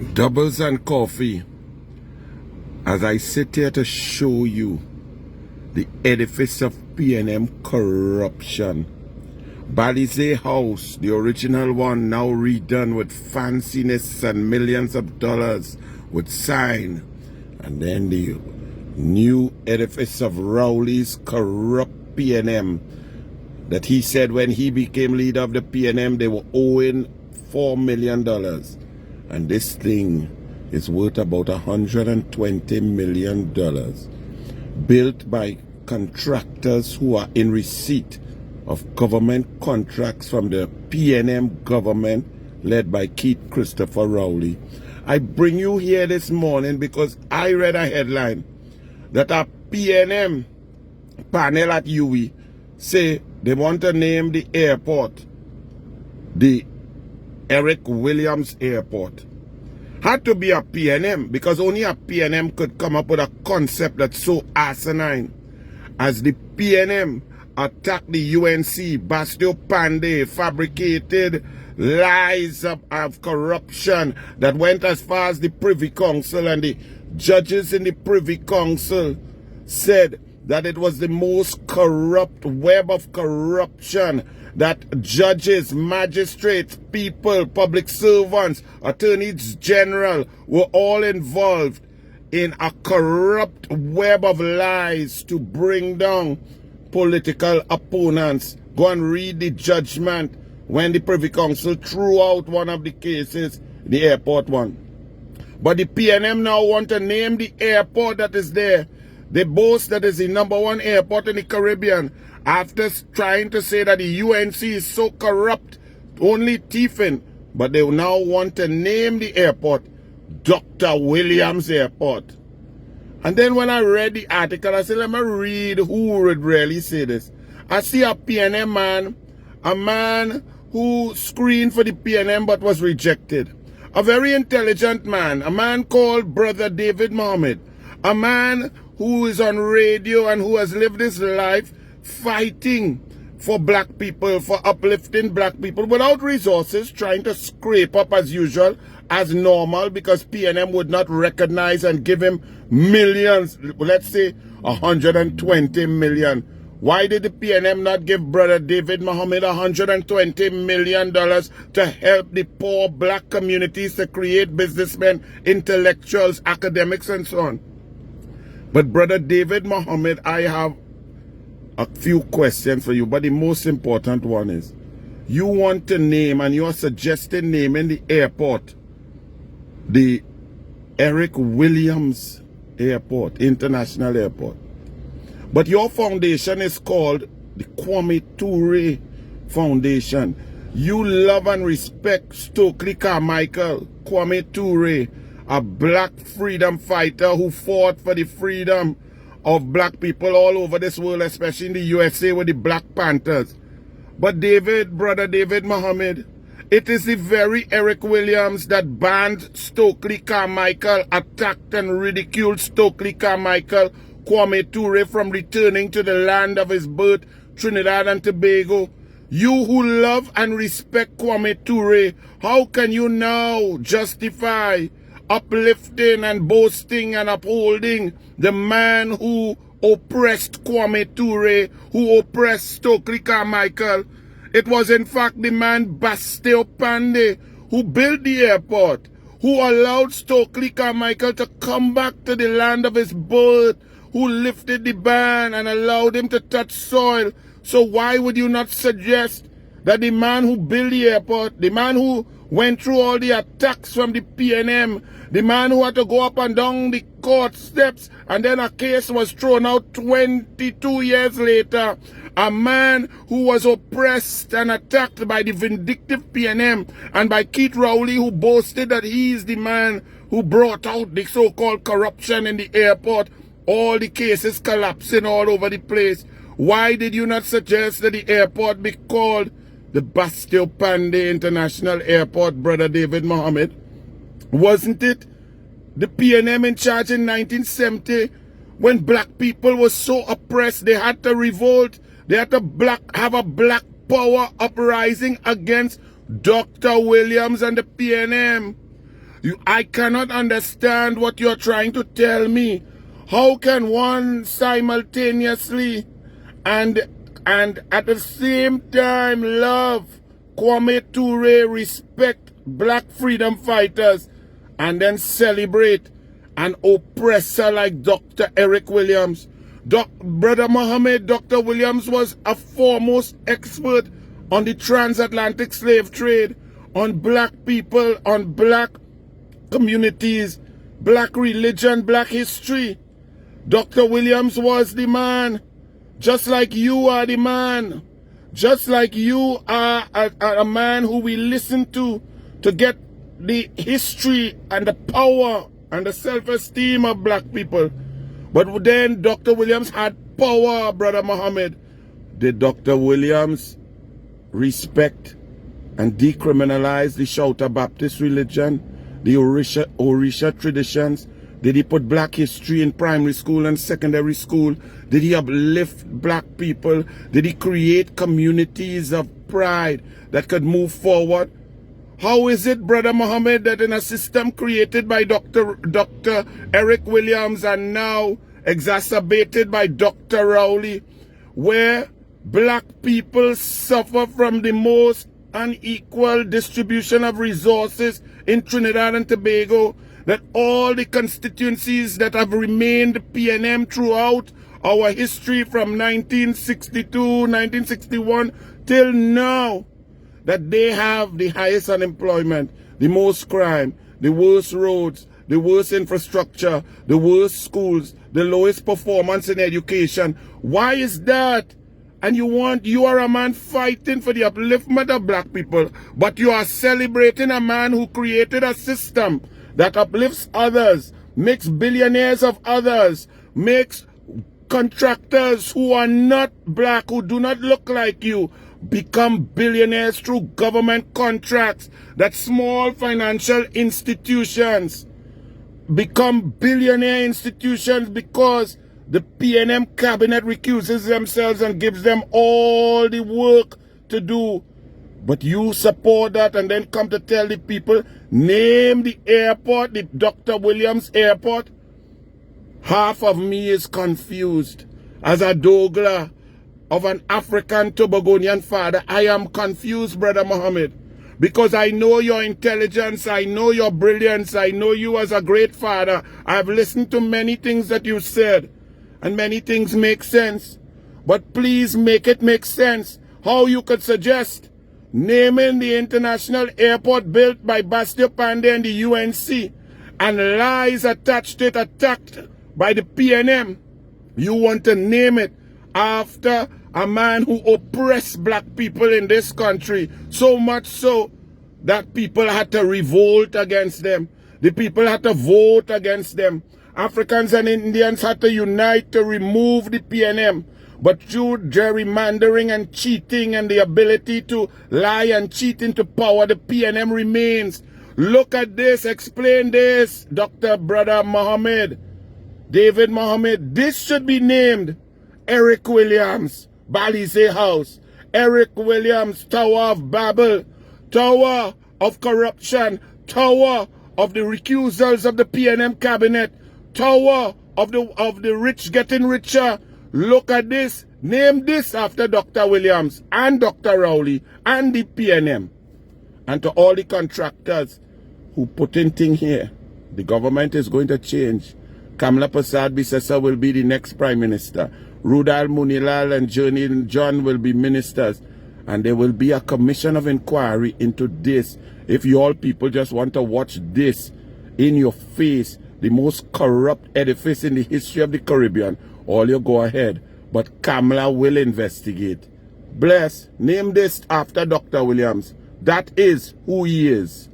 Doubles and coffee, as I sit here to show you the edifice of P&M corruption. Balizé House, the original one, now redone with fanciness and millions of dollars with sign. And then the new edifice of Rowley's corrupt P&M that he said when he became leader of the P&M they were owing $4 million. And this thing is worth about $120 million, built by contractors who are in receipt of government contracts from the P&M government led by Keith Christopher Rowley. I bring you here this morning because I read a headline that a P&M panel at UWI say they want to name the airport the Eric Williams Airport. Had to be a P&M because only a P&M could come up with a concept that's so asinine. As the P&M attacked the UNC, Bastille Pandey fabricated lies of corruption that went as far as the Privy Council, and the judges in the Privy Council said that it was the most corrupt web of corruption, that judges, magistrates, people, public servants, attorneys general were all involved in a corrupt web of lies to bring down political opponents. Go and read the judgment when the Privy Council threw out one of the cases, the airport one. But the P&M now want to name the airport that is there. They boast that is the #1 airport in the Caribbean after trying to say that the UNC is so corrupt, only thieving. But they now want to name the airport Dr. Williams Airport. And then when I read the article, I said, let me read who would really say this. I see a P&M man, a man who screened for the P&M but was rejected. A very intelligent man, a man called Brother David Mohammed, a man who is on radio and who has lived his life fighting for black people, for uplifting black people without resources, trying to scrape up as usual, as normal, because P&M would not recognize and give him millions, let's say 120 million. Why did the P&M not give Brother David Mohammed $120 million to help the poor black communities, to create businessmen, intellectuals, academics, and so on? But Brother David Mohammed, I have a few questions for you, but the most important one is, you want to name, and you are suggesting naming the airport the Eric Williams Airport, International Airport. But your foundation is called the Kwame Ture Foundation. You love and respect Stokely Carmichael, Kwame Ture, a black freedom fighter who fought for the freedom of black people all over this world, especially in the USA with the Black Panthers. But Brother David Mohammed, it is the very Eric Williams that banned Stokely Carmichael, attacked and ridiculed Stokely Carmichael, Kwame Ture, from returning to the land of his birth, Trinidad and Tobago. You who love and respect Kwame Ture, how can you now justify uplifting and boasting and upholding the man who oppressed Kwame Ture, who oppressed Stokely Carmichael? It was in fact the man Bastille Pandey who built the airport, who allowed Stokely Carmichael to come back to the land of his birth, who lifted the ban and allowed him to touch soil. So why would you not suggest that the man who built the airport, the man who went through all the attacks from the P&M, the man who had to go up and down the court steps, and then a case was thrown out 22 years later, a man who was oppressed and attacked by the vindictive P&M and by Keith Rowley, who boasted that he is the man who brought out the so-called corruption in the airport, all the cases collapsing all over the place. Why did you not suggest that the airport be called the Bastille Pandey International Airport, Brother David Mohammed? Wasn't it the P&M in charge in 1970 when black people were so oppressed they had to revolt? They had to have a black power uprising against Dr. Williams and the P&M. I cannot understand what you're trying to tell me. How can one simultaneously and at the same time love Kwame Ture, respect black freedom fighters, and then celebrate an oppressor like Dr. Eric Williams? Brother Muhammad, Dr. Williams was a foremost expert on the transatlantic slave trade, on black people, on black communities, black religion, black history. Dr. Williams was the man, just like you are the man, just like you are a man who we listen to get the history and the power and the self-esteem of black people. But then Dr. Williams had power, Brother Muhammad. Did Dr. Williams respect and decriminalize the Shouta Baptist religion, the Orisha traditions? Did he put black history in primary school and secondary school? Did he uplift black people? Did he create communities of pride that could move forward? How is it, Brother Muhammad, that in a system created by Dr. Eric Williams and now exacerbated by Dr. Rowley, where black people suffer from the most unequal distribution of resources in Trinidad and Tobago, that all the constituencies that have remained PNM throughout our history from 1962, 1961 till now, that they have the highest unemployment, the most crime, the worst roads, the worst infrastructure, the worst schools, the lowest performance in education? Why is that? And you are a man fighting for the upliftment of black people, but you are celebrating a man who created a system that uplifts others, makes billionaires of others, makes contractors who are not black, who do not look like you, become billionaires through government contracts, that small financial institutions become billionaire institutions because the PNM cabinet recuses themselves and gives them all the work to do. But you support that and then come to tell the people, name the airport, the Dr. Williams Airport. Half of me is confused. As a Douglas of an African Tobagonian father, I am confused, Brother Muhammad. Because I know your intelligence, I know your brilliance, I know you as a great father. I've listened to many things that you said, and many things make sense. But please make it make sense. How you could suggest naming the international airport built by Bastio Pandey and the UNC, and lies attached to it, attacked by the PNM. You want to name it after a man who oppressed black people in this country, so much so that people had to revolt against them. The people had to vote against them. Africans and Indians had to unite to remove the PNM. But through gerrymandering and cheating and the ability to lie and cheat into power, the PNM remains. Look at this, explain this, Dr. Brother Muhammad, David Muhammad. This should be named Eric Williams Balize House, Eric Williams Tower of Babel, Tower of Corruption, Tower of the recusals of the PNM cabinet, Tower of the rich getting richer. Look at this. Name this after Dr. Williams and Dr. Rowley and the PNM. And to all the contractors who put in thing here, the government is going to change. Kamla Prasad Bisesa will be the next Prime Minister. Rudal Munilal and Journey John will be ministers. And there will be a commission of inquiry into this. If you all people just want to watch this in your face, the most corrupt edifice in the history of the Caribbean, all you go ahead. But Kamala will investigate. Bless. Name this after Dr. Williams. That is who he is.